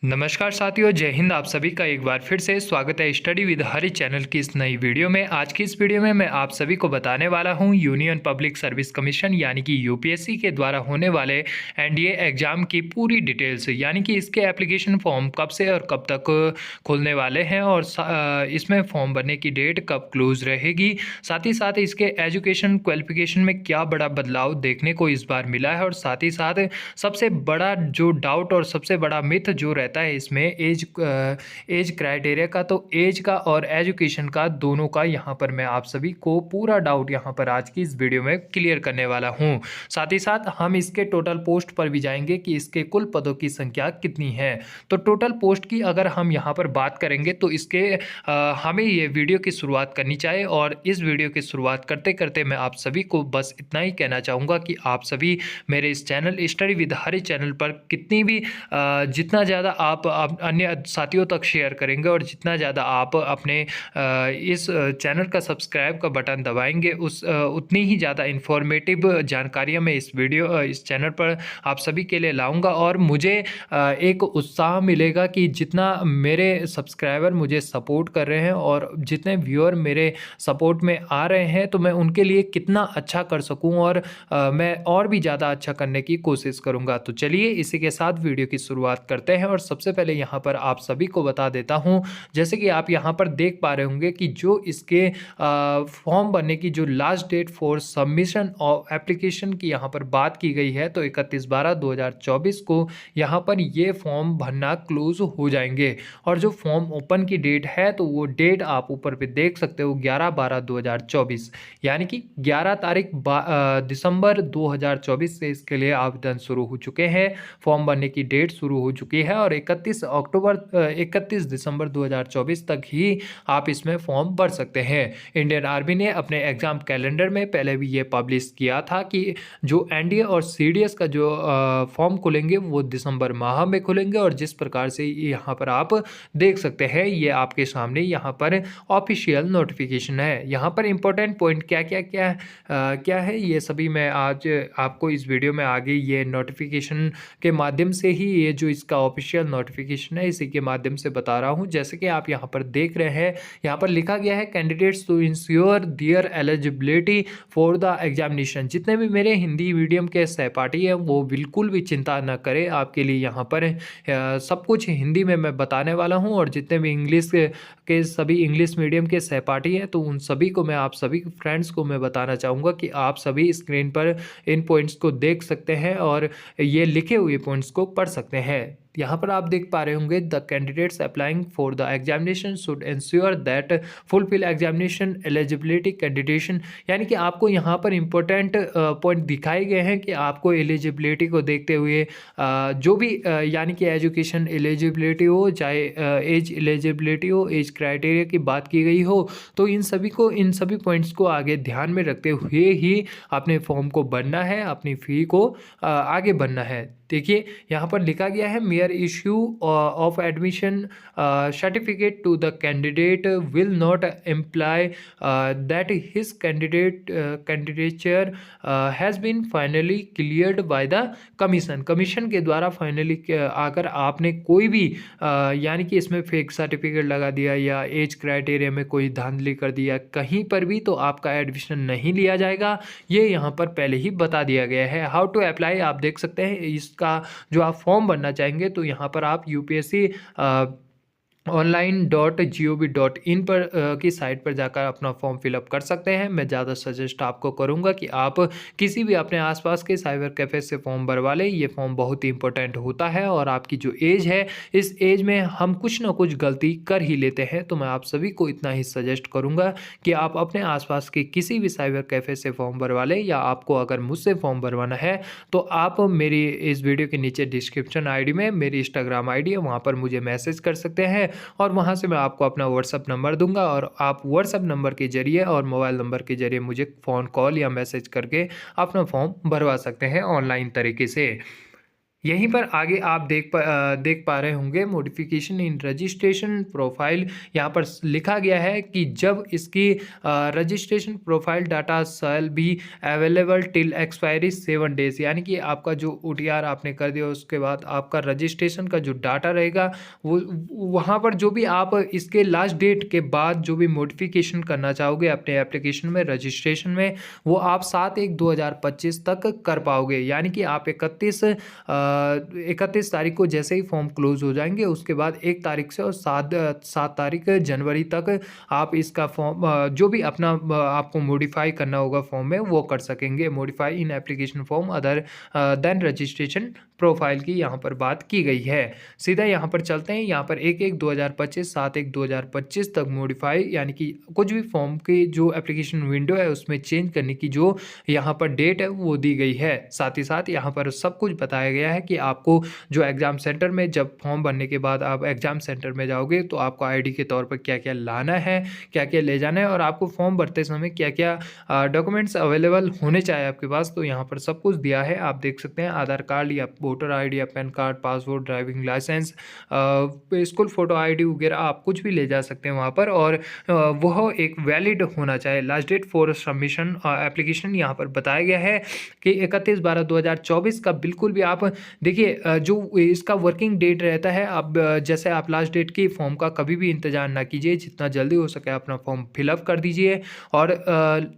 नमस्कार साथियों, जय हिंद। आप सभी का एक बार फिर से स्वागत है स्टडी विद हरी चैनल की इस नई वीडियो में। आज की इस वीडियो में मैं आप सभी को बताने वाला हूं यूनियन पब्लिक सर्विस कमीशन यानी कि यूपीएससी के द्वारा होने वाले एनडीए एग्जाम की पूरी डिटेल्स, यानी कि इसके एप्लीकेशन फॉर्म कब से और कब तक खुलने वाले हैं और इसमें फॉर्म भरने की डेट कब क्लोज रहेगी। साथ ही साथ इसके एजुकेशन क्वालिफिकेशन में क्या बड़ा बदलाव देखने को इस बार मिला है और साथ ही साथ सबसे बड़ा जो डाउट और सबसे बड़ा मिथ जो रहता है इसमें एज क्राइटेरिया का, तो एज का और एजुकेशन का दोनों का यहाँ पर मैं आप सभी को पूरा डाउट यहाँ पर आज की इस वीडियो में क्लियर करने वाला हूँ। साथ ही साथ हम इसके टोटल पोस्ट पर भी जाएंगे कि इसके कुल पदों की संख्या कितनी है। तो टोटल पोस्ट की अगर हम यहाँ पर बात करेंगे तो इसके हमें ये वीडियो की शुरुआत करनी चाहिए और इस वीडियो की शुरुआत करते करते मैं आप सभी को बस इतना ही कहना चाहूँगा कि आप सभी मेरे इस channel study with Hari channel पर कितनी भी जितना ज़्यादा आप अन्य साथियों तक शेयर करेंगे और जितना ज़्यादा आप अपने इस चैनल का सब्सक्राइब का बटन दबाएंगे उतनी ही ज़्यादा इन्फॉर्मेटिव जानकारियाँ मैं इस चैनल पर आप सभी के लिए लाऊंगा और मुझे एक उत्साह मिलेगा कि जितना मेरे सब्सक्राइबर मुझे सपोर्ट कर रहे हैं और जितने व्यूअर मेरे सपोर्ट में आ रहे हैं तो मैं उनके लिए कितना अच्छा कर सकूं और मैं और भी ज़्यादा अच्छा करने की कोशिश करूंगा। तो चलिए इसी के साथ वीडियो की शुरुआत करते हैं और सबसे पहले यहाँ पर आप सभी को बता देता हूँ, जैसे कि आप यहाँ पर देख पा रहे होंगे कि जो इसके फॉर्म भरने की जो last date for submission of application की यहाँ पर बात की गई है तो 31/12/2024 को यहाँ पर ये फॉर्म भरना क्लोज हो जाएंगे। और जो फॉर्म ओपन की डेट है तो वो डेट आप ऊपर पे देख सकते हो 11/12/2024, यानी कि 11 तारीख दिसंबर 2024 से इसके लिए आवेदन शुरू हो चुके हैं। फॉर्म भरने की डेट शुरू हो चुकी है और 31 दिसंबर 2024 तक ही आप इसमें फॉर्म भर सकते हैं। इंडियन आर्मी ने अपने एग्जाम कैलेंडर में पहले भी ये पब्लिश किया था कि जो एनडीए और सीडीएस का जो फॉर्म खुलेंगे वो दिसंबर माह में खुलेंगे और जिस प्रकार से यहाँ पर आप देख सकते हैं ये आपके सामने यहाँ पर ऑफिशियल नोटिफिकेशन है। यहाँ पर इंपॉर्टेंट पॉइंट क्या है ये सभी मैं आज आपको इस वीडियो में आगे ये नोटिफिकेशन के माध्यम से ही, ये जो इसका ऑफिशियल नोटिफिकेशन है इसी के माध्यम से बता रहा हूँ। जैसे कि आप यहाँ पर देख रहे हैं, यहाँ पर लिखा गया है candidates to ensure their eligibility for the examination. जितने भी मेरे हिंदी मीडियम के सहपाठी हैं वो बिल्कुल भी चिंता न करें, आपके लिए यहाँ पर सब कुछ हिंदी में मैं बताने वाला हूँ और जितने भी इंग्लिश के सभी इंग्लिश मीडियम के सहपाठी हैं तो उन सभी को मैं आप सभी फ्रेंड्स को मैं बताना चाहूँगा कि आप सभी स्क्रीन पर इन पॉइंट्स को देख सकते हैं और ये लिखे हुए पॉइंट्स को पढ़ सकते हैं। यहाँ पर आप देख पा रहे होंगे the candidates applying for the examination should ensure that fulfil examination eligibility condition, यानी कि आपको यहाँ पर इंपॉर्टेंट पॉइंट दिखाए गए हैं कि आपको एलिजिबिलिटी को देखते हुए जो भी यानी कि एजुकेशन एलिजिबिलिटी हो, चाहे एज एलिजिबिलिटी हो, एज क्राइटेरिया की बात की गई हो, तो इन सभी पॉइंट्स को आगे ध्यान में रखते हुए ही अपने फॉर्म को भरना है, अपनी फ़ी को आगे भरना है। देखिए यहाँ पर लिखा गया है mere issue of admission certificate to the candidate will not imply that his candidature has been finally cleared by the commission के द्वारा फाइनली अगर आपने कोई भी यानी कि इसमें फेक सर्टिफिकेट लगा दिया या एज क्राइटेरिया में कोई धांधली कर दिया कहीं पर भी, तो आपका एडमिशन नहीं लिया जाएगा। ये यहाँ पर पहले ही बता दिया गया है। हाउ टू अप्लाई आप देख सकते हैं, इसका जो आप फॉर्म भरना चाहेंगे तो यहाँ पर आप यूपीएससी online.gov.in पर की साइट पर जाकर अपना फॉर्म फिलअप कर सकते हैं। मैं ज़्यादा सजेस्ट आपको करूंगा कि आप किसी भी अपने आसपास के साइबर कैफ़े से फॉर्म भरवा लें। ये फॉर्म बहुत ही इंपॉर्टेंट होता है और आपकी जो एज है इस एज में हम कुछ ना कुछ गलती कर ही लेते हैं, तो मैं आप सभी को इतना ही सजेस्ट करूँगा कि आप अपने आसपास के किसी भी साइबर कैफ़े से फॉर्म भरवा लें या आपको अगर मुझसे फॉर्म भरवाना है तो आप मेरी इस वीडियो के नीचे डिस्क्रिप्शन ID में मेरी इंस्टाग्राम ID है, वहाँ पर मुझे मैसेज कर सकते हैं और वहां से मैं आपको अपना व्हाट्सअप नंबर दूंगा और आप व्हाट्सअप नंबर के जरिए और मोबाइल नंबर के जरिए मुझे फ़ोन कॉल या मैसेज करके अपना फॉर्म भरवा सकते हैं ऑनलाइन तरीके से। यहीं पर आगे आप देख पा रहे होंगे मॉडिफिकेशन इन रजिस्ट्रेशन प्रोफाइल। यहाँ पर लिखा गया है कि जब इसकी registration profile data shall be available till expiry 7 days, यानी कि आपका जो OTR आपने कर दिया उसके बाद आपका रजिस्ट्रेशन का जो डाटा रहेगा वो वहाँ पर जो भी आप इसके लास्ट डेट के बाद जो भी मॉडिफिकेशन करना चाहोगे अपने एप्लीकेशन में रजिस्ट्रेशन में, वो आप 7/1/2025 तक कर पाओगे। यानी कि आप 31 तारीख को जैसे ही फॉर्म क्लोज हो जाएंगे उसके बाद 1 तारीख से और 7 तारीख जनवरी तक आप इसका फॉर्म जो भी अपना आपको मॉडिफाई करना होगा फॉर्म में वो कर सकेंगे। Modify in application form other than registration profile की यहाँ पर बात की गई है। सीधा यहाँ पर चलते हैं, यहाँ पर 1/1/2025 7/1/2025 तक मॉडिफाई यानी कि कुछ भी फॉर्म की जो एप्लीकेशन विंडो है उसमें चेंज करने की जो यहाँ पर डेट है वो दी गई है। साथ ही साथ यहाँ पर सब कुछ बताया गया है कि आपको जो एग्ज़ाम सेंटर में जब फॉर्म भरने के बाद आप एग्ज़ाम सेंटर में जाओगे तो आपको ID के तौर पर क्या क्या लाना है, क्या क्या ले जाना है और आपको फॉर्म भरते समय क्या क्या डॉक्यूमेंट्स अवेलेबल होने चाहिए आपके पास, तो यहाँ पर सब कुछ दिया है। आप देख सकते हैं आधार कार्ड या वोटर ID या PAN card, passport, driving licence, school photo ID वगैरह आप कुछ भी ले जा सकते हैं वहाँ पर, और वह एक वैलिड होना चाहिए। Last date for submission application यहाँ पर बताया गया है कि 31/12/2024 का बिल्कुल भी आप देखिए जो इसका वर्किंग डेट रहता है, अब जैसे आप लास्ट डेट की फॉर्म का कभी भी इंतज़ार ना कीजिए, जितना जल्दी हो सके अपना फॉर्म फिलअप कर दीजिए और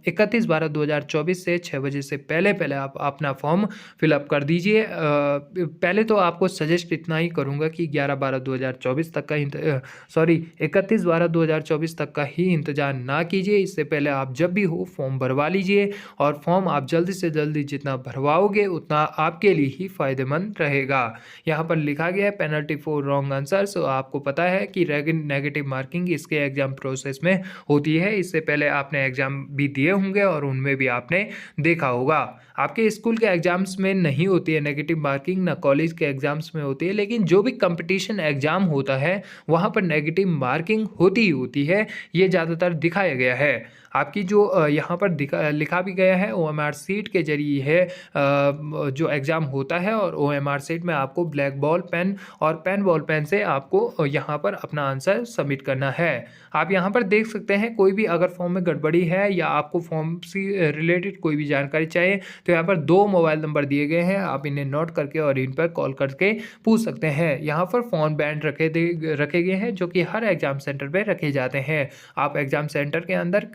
31/12/2024 से 6 बजे से पहले पहले आप अपना फॉर्म फिलअप कर दीजिए। पहले तो आपको सजेस्ट इतना ही करूँगा कि 11/12/2024 तक का 31/12/2024 तक का ही इंतज़ार ना कीजिए। इससे पहले आप जब भी हो फॉर्म भरवा लीजिए और फॉर्म आप जल्दी से जल्दी जितना भरवाओगे उतना आपके लिए ही फ़ायदेमंद रहेगा। यहाँ पर लिखा गया है पेनल्टी फॉर रॉन्ग आंसर्स। आपको पता है कि नेगेटिव मार्किंग इसके एग्ज़ाम प्रोसेस में होती है। इससे पहले आपने एग्ज़ाम भी दिए होंगे और उनमें भी आपने देखा होगा। आपके स्कूल के एग्ज़ाम्स में नहीं होती है नेगेटिव मार्किंग, ना कॉलेज के एग्ज़ाम्स में होती है, लेकिन जो भी कंपटीशन एग्ज़ाम होता है वहाँ पर नेगेटिव मार्किंग होती ही होती है। ये ज़्यादातर दिखाया गया है। आपकी जो यहाँ पर लिखा भी गया है OMR शीट के जरिए है जो एग्ज़ाम होता है, और OMR शीट में आपको ब्लैक बॉल पेन और पेन बॉल पेन से आपको यहाँ पर अपना आंसर सबमिट करना है। आप यहाँ पर देख सकते हैं कोई भी अगर फॉर्म में गड़बड़ी है या आपको फॉर्म से रिलेटेड कोई भी जानकारी चाहिए तो यहाँ पर 2 मोबाइल नंबर दिए गए हैं, आप इन्हें नोट करके और इन पर कॉल करके पूछ सकते हैं। यहाँ पर फ़ोन बैंड रखे गए हैं जो कि हर एग्ज़ाम सेंटर पर रखे जाते हैं। आप एग्ज़ाम सेंटर के अंदर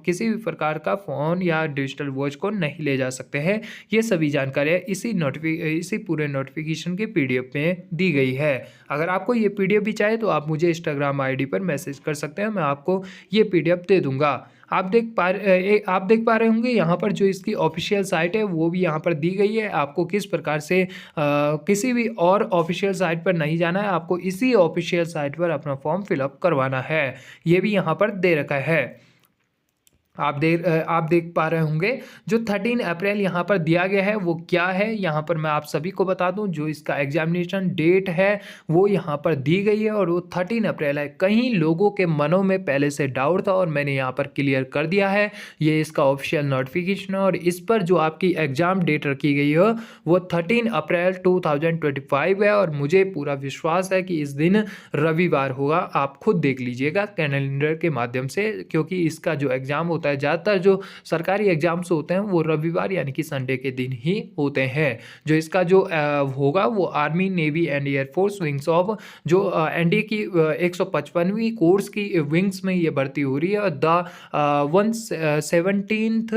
किसी भी प्रकार का फ़ोन या डिजिटल वॉच को नहीं ले जा सकते हैं। ये सभी जानकारियाँ इसी पूरे नोटिफिकेशन के PDF में दी गई है। अगर आपको ये PDF भी चाहिए तो आप मुझे इंस्टाग्राम ID पर मैसेज कर सकते हैं, मैं आपको ये PDF दे दूँगा। आप देख पा रहे होंगे यहाँ पर जो इसकी ऑफिशियल साइट है वो भी यहाँ पर दी गई है। आपको किस प्रकार से किसी भी और ऑफिशियल साइट पर नहीं जाना है, आपको इसी ऑफिशियल साइट पर अपना फॉर्म फिलअप करवाना है। ये भी यहाँ पर दे रखा है। आप देख पा रहे होंगे जो 13 अप्रैल यहाँ पर दिया गया है वो क्या है, यहाँ पर मैं आप सभी को बता दूं जो इसका एग्जामिनेशन डेट है वो यहाँ पर दी गई है और वो 13 अप्रैल है। कई लोगों के मनों में पहले से डाउट था और मैंने यहाँ पर क्लियर कर दिया है। ये इसका ऑफिशियल नोटिफिकेशन है और इस पर जो आपकी एग्ज़ाम डेट रखी गई है वो 13 अप्रैल 2025 है और मुझे पूरा विश्वास है कि इस दिन रविवार होगा। आप खुद देख लीजिएगा कैलेंडर के माध्यम से, क्योंकि इसका जो एग्ज़ाम होता है ज़्यादातर जो सरकारी एग्जाम्स होते हैं वो रविवार यानी कि संडे के दिन ही होते हैं। जो इसका जो होगा वो army, navy and air force wings of जो NDA की 155वीं कोर्स की विंग्स में ये भर्ती हो रही है। The 117th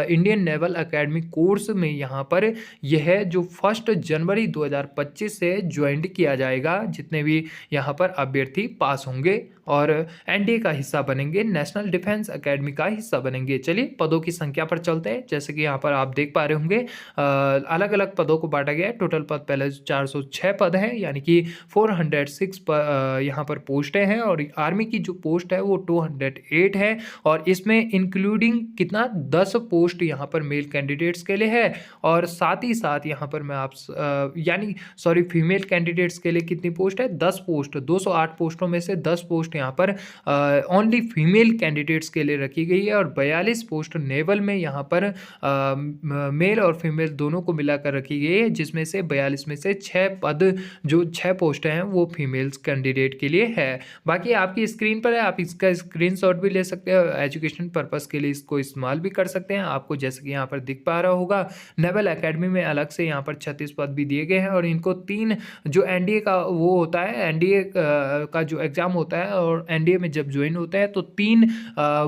Indian naval academy course में यहाँ पर यह जो 1 जनवरी 2025 से ज्वाइन किया जाएगा। जितने भी यहाँ पर अभ्यर्थी पास होंगे और NDA का हिस्सा बनेंगे, नेशनल डिफेंस एकेडमी का हिस्सा बनेंगे। चलिए पदों की संख्या पर चलते हैं। जैसे कि यहाँ पर आप देख पा रहे होंगे अलग अलग पदों को बांटा गया है। टोटल पद पहले 406 पद हैं यानी कि 406 यहाँ पर पोस्टें हैं और आर्मी की जो पोस्ट है वो 208 है और इसमें इंक्लूडिंग कितना 10 पोस्ट यहाँ पर मेल कैंडिडेट्स के लिए है और साथ ही साथ यहाँ पर मैं फीमेल कैंडिडेट्स के लिए कितनी पोस्ट है 10 पोस्ट। 208 पोस्टों में से 10 पोस्ट यहाँ पर ओनली फीमेल कैंडिडेट्स के लिए रखी गई है और और 42 पोस्ट नेवल में यहाँ पर मेल और फीमेल दोनों को मिलाकर रखी गई है, जिसमें से 42 में से 6 पद जो 6 पोस्ट हैं वो फीमेल्स कैंडिडेट के लिए है। बाकी आपकी स्क्रीन पर है, आप इसका स्क्रीनशॉट भी ले सकते हैं, एजुकेशन पर्पस के लिए इसको इस्तेमाल भी कर सकते हैं। आपको जैसे कि यहाँ पर दिख पा रहा होगा, नेवल एकेडमी में अलग से यहाँ पर 36 पद भी दिए गए हैं और इनको 3 जो एनडीए का वो होता है, एनडीए का जो एग्जाम होता है और एनडीए में जब ज्वाइन होते हैं तो 3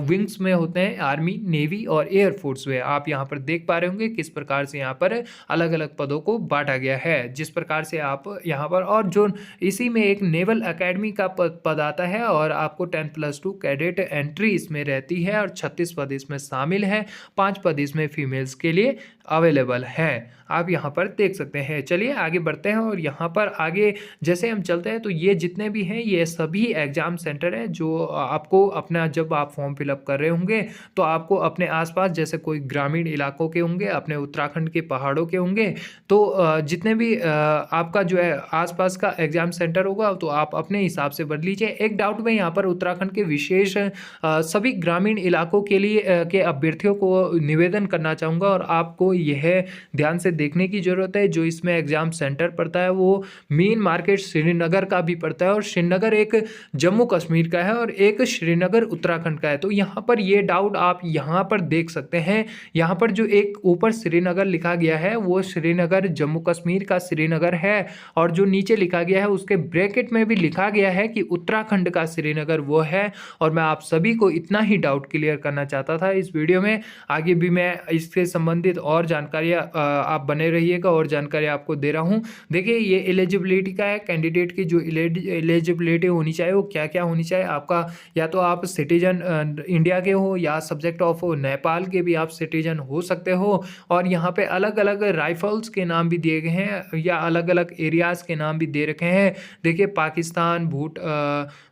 विंग्स में होते हैं, आर्मी, नेवी और एयरफोर्स में। आप यहाँ पर देख पा रहे होंगे किस प्रकार से यहाँ पर अलग अलग पदों को बांटा गया है, जिस प्रकार से आप यहाँ पर, और जो इसी में एक नेवल एकेडमी का पद आता है और आपको 10+2 कैडेट एंट्री इसमें रहती है और 36 पद इसमें शामिल है, 5 पद इसमें फीमेल्स के लिए अवेलेबल है। आप यहाँ पर देख सकते हैं। चलिए आगे बढ़ते हैं और यहाँ पर आगे जैसे हम चलते हैं तो ये जितने भी हैं ये सभी एग्जाम सेंटर है जो आपको अपना, जब आप फॉर्म फिलअप कर रहे होंगे तो आपको अपने आसपास, जैसे कोई ग्रामीण इलाकों के होंगे, अपने उत्तराखंड के पहाड़ों के होंगे, तो जितने भी आपका जो है आसपास का एग्जाम सेंटर होगा तो आप अपने हिसाब से भर लीजिए। एक डाउट में यहाँ पर उत्तराखंड के विशेष सभी ग्रामीण इलाकों के लिए के अभ्यर्थियों को निवेदन करना चाहूँगा और आपको यह ध्यान से देखने की ज़रूरत है। जो इसमें एग्ज़ाम सेंटर पड़ता है वो मेन मार्केट श्रीनगर का भी पड़ता है और श्रीनगर एक जम्मू कश्मीर का है और एक श्रीनगर उत्तराखंड का है। तो यहाँ पर ये डाउट आप यहाँ पर देख सकते हैं। यहाँ पर जो एक ऊपर श्रीनगर लिखा गया है वो श्रीनगर जम्मू कश्मीर का श्रीनगर है और जो नीचे लिखा गया है उसके ब्रैकेट में भी लिखा गया है कि उत्तराखंड का श्रीनगर वो है। और मैं आप सभी को इतना ही डाउट क्लियर करना चाहता था इस वीडियो में। आगे भी मैं इससे संबंधित और जानकारियाँ आप बने रहिएगा और जानकारी आपको दे रहा हूँ। देखिए ये एलिजिबिलिटी का है, कैंडिडेट की जो एलिजिबिलिटी होनी चाहिए वो क्या क्या होनी चाहिए आपका, या तो आप सिटीजन इंडिया के हो या सब्जेक्ट ऑफ नेपाल के भी आप सिटीजन हो सकते हो। और यहाँ पे अलग अलग राइफल्स के नाम भी दिए गए हैं या अलग अलग एरियाज़ के नाम भी दे रखे हैं। देखिए Pakistan,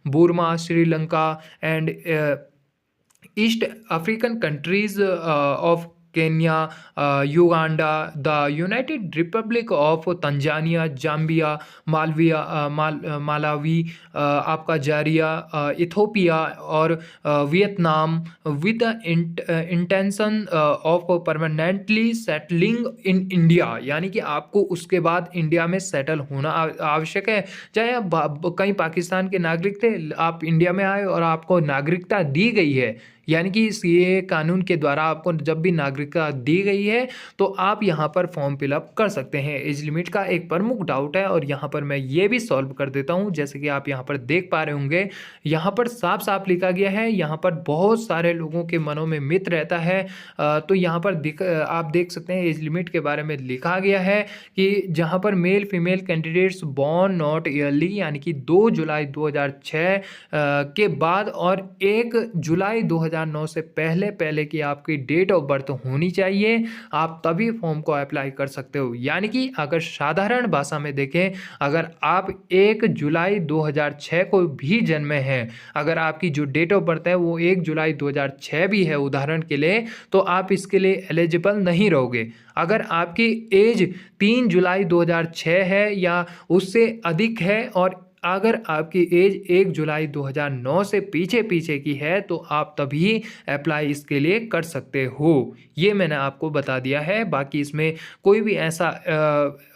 Burma, Sri Lanka and east African countries of Kenya, Uganda, the United Republic of Tanzania, Zambia, Malawi, आपका जारिया, इथोपिया और Vietnam with intention of permanently settling in India, यानी कि आपको उसके बाद इंडिया में सेटल होना आवश्यक है। चाहे आप कहीं पाकिस्तान के नागरिक थे, आप इंडिया में आए और आपको नागरिकता दी गई है, यानी कि ये कानून के द्वारा आपको जब भी नागरिकता दी गई है तो आप यहाँ पर फॉर्म फिलअप कर सकते हैं। एज लिमिट का एक प्रमुख डाउट है और यहाँ पर मैं ये भी सॉल्व कर देता हूँ। जैसे कि आप यहाँ पर देख पा रहे होंगे, यहाँ पर साफ साफ लिखा गया है। यहाँ पर बहुत सारे लोगों के मनों में मिथ रहता है, तो यहाँ पर आप देख सकते हैं एज लिमिट के बारे में लिखा गया है कि जहाँ पर male female candidates born not yearly, यानी कि 2 जुलाई 2006 के बाद और 1 जुलाई 2009 से पहले की आपकी डेट ऑफ बर्थ होनी चाहिए, आप तभी फॉर्म को अप्लाई कर सकते हो। यानी कि अगर साधारण भाषा में देखें, अगर आप 1 जुलाई 2006 को भी जन्मे हैं, अगर आपकी जो डेट ऑफ बर्थ है वो 1 जुलाई 2006 भी है उदाहरण के लिए, तो आप इसके लिए एलिजिबल नहीं रहोगे। अगर आपकी एज 3 जुलाई 2006 है या उससे अधिक है और अगर आपकी एज 1 जुलाई 2009 से पीछे की है तो आप तभी अप्लाई इसके लिए कर सकते हो। ये मैंने आपको बता दिया है। बाकी इसमें कोई भी ऐसा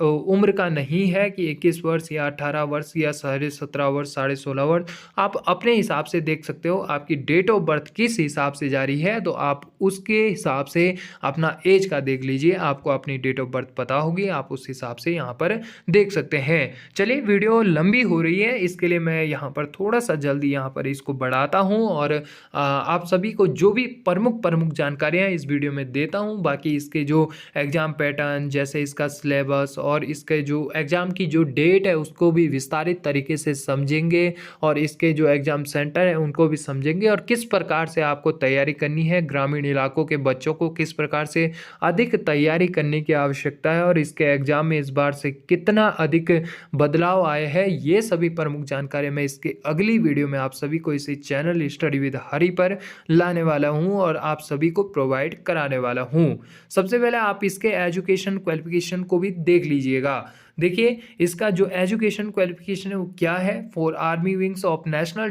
उम्र का नहीं है कि 21 वर्ष या 18 वर्ष या 17.5 वर्ष, 16.5 वर्ष, आप अपने हिसाब से देख सकते हो। आपकी डेट ऑफ बर्थ किस हिसाब से जारी है तो आप उसके हिसाब से अपना एज का देख लीजिए, आपको अपनी डेट ऑफ बर्थ पता होगी, आप उस हिसाब से यहाँ पर देख सकते हैं। चलिए वीडियो लंबी हो रही है, इसके लिए मैं यहाँ पर थोड़ा सा जल्दी यहाँ पर इसको बढ़ाता हूँ और आप सभी को जो भी प्रमुख जानकारियाँ इस वीडियो में देता हूँ। बाकी इसके जो एग्ज़ाम पैटर्न, जैसे इसका सिलेबस और इसके जो एग्ज़ाम की जो डेट है उसको भी विस्तारित तरीके से समझेंगे और इसके जो एग्ज़ाम सेंटर है उनको भी समझेंगे और किस प्रकार से आपको तैयारी करनी है। ग्रामीण इलाकों के बच्चों को किस प्रकार से अधिक तैयारी करने की आवश्यकता है और इसके एग्ज़ाम में इस बार से कितना अधिक बदलाव आए हैं, ये सभी प्रमुख जानकारी मैं इसके अगली वीडियो में आप सभी को इसी चैनल स्टडी विद हरि पर लाने वाला हूं और आप सभी को प्रोवाइड कराने वाला हूं। सबसे पहले आप इसके एजुकेशन क्वालिफिकेशन को भी देख लीजिएगा। देखिए इसका जो एजुकेशन क्वालिफिकेशन है वो क्या है, for army wings of national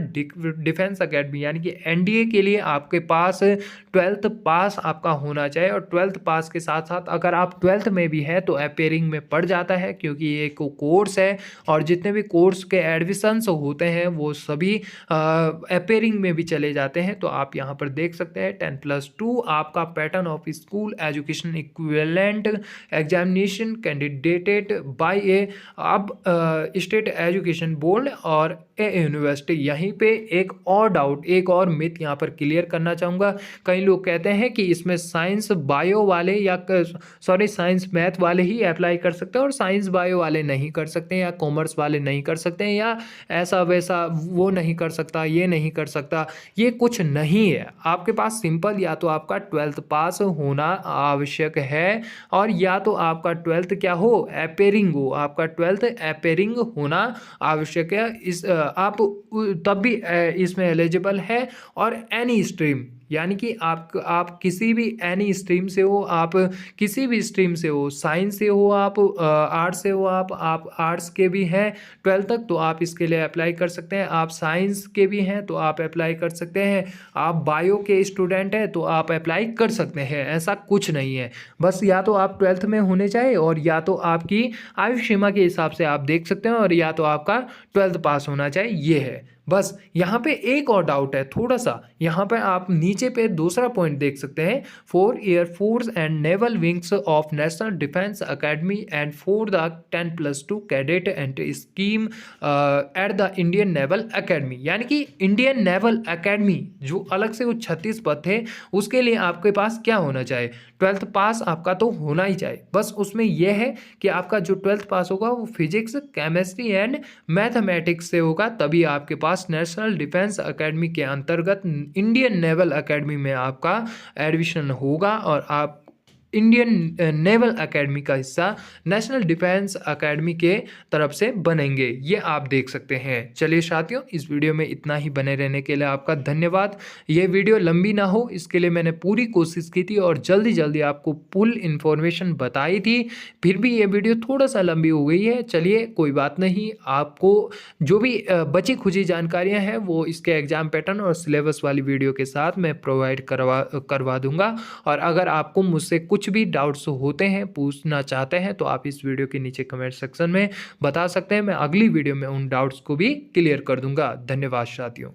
defence academy, यानी कि एनडीए के लिए आपके पास 12th पास आपका होना चाहिए। और 12th पास के साथ साथ अगर आप 12th में भी है तो अपेयरिंग में पड़ जाता है, क्योंकि ये एक कोर्स है और जितने भी कोर्स के एडमिशंस होते हैं वो सभी अपेयरिंग में भी चले जाते हैं। तो आप यहाँ पर देख सकते हैं 10+2 आपका pattern of school education equivalent examination conducted by a अब स्टेट एजुकेशन बोर्ड और ए यूनिवर्सिटी। यहीं पे एक और डाउट, एक और मिथ यहाँ पर क्लियर करना चाहूँगा। कई लोग कहते हैं कि इसमें साइंस बायो वाले या साइंस मैथ वाले ही अप्लाई कर सकते हैं और साइंस बायो वाले नहीं कर सकते, या कॉमर्स वाले नहीं कर सकते हैं, या ऐसा वैसा वो नहीं कर सकता, ये नहीं कर सकता। ये कुछ नहीं है। आपके पास सिंपल या तो आपका 12th पास होना आवश्यक है, और या तो आपका 12th क्या हो, अपेयरिंग हो। आपका 12th अपेयरिंग होना आवश्यक है। आप तब भी इसमें एलिजिबल है। और एनी स्ट्रीम, यानी कि आप किसी भी एनी स्ट्रीम से हो, आप किसी भी स्ट्रीम से हो, साइंस से हो, आप आर्ट्स से हो, आप आर्ट्स के भी हैं 12th तक तो आप इसके लिए अप्लाई कर सकते हैं। आप साइंस के भी हैं तो आप अप्लाई कर सकते हैं। आप बायो के स्टूडेंट हैं तो आप अप्लाई कर सकते हैं। ऐसा कुछ नहीं है, बस या तो आप 12th में होने चाहिए और या तो आपकी आयु सीमा के हिसाब से आप देख सकते हैं, और या तो आपका 12th पास होना चाहिए, ये है बस। यहाँ पे एक और डाउट है थोड़ा सा, यहाँ पे आप नीचे पे दूसरा पॉइंट देख सकते हैं, for air force and naval wings of national defence academy and for the 10+2 cadet entry scheme at the Indian naval academy. यानी कि इंडियन नेवल अकेडमी जो अलग से वो 36 पद थे, उसके लिए आपके पास क्या होना चाहिए, 12th पास आपका तो होना ही चाहिए। बस उसमें यह है कि आपका जो 12th पास होगा वो फिजिक्स, केमिस्ट्री एंड मैथमेटिक्स से होगा, तभी आपके पास नेशनल डिफेंस अकेडमी के अंतर्गत इंडियन नेवल अकेडमी में आपका एडमिशन होगा, और आप इंडियन नेवल अकेडमी का हिस्सा नेशनल डिफेंस अकेडमी के तरफ से बनेंगे। ये आप देख सकते हैं। चलिए साथियों, इस वीडियो में इतना ही। बने रहने के लिए आपका धन्यवाद। ये वीडियो लंबी ना हो इसके लिए मैंने पूरी कोशिश की थी और जल्दी जल्दी आपको फुल इन्फॉर्मेशन बताई थी, फिर भी ये वीडियो थोड़ा सा लंबी हो गई है। चलिए कोई बात नहीं, आपको जो भी बची खुची जानकारियाँ हैं वो इसके एग्जाम पैटर्न और सिलेबस वाली वीडियो के साथ मैं प्रोवाइड करवा दूंगा। और अगर आपको मुझसे कुछ भी डाउट्स होते हैं, पूछना चाहते हैं, तो आप इस वीडियो के नीचे कमेंट सेक्शन में बता सकते हैं। मैं अगली वीडियो में उन डाउट्स को भी क्लियर कर दूंगा। धन्यवाद साथियों।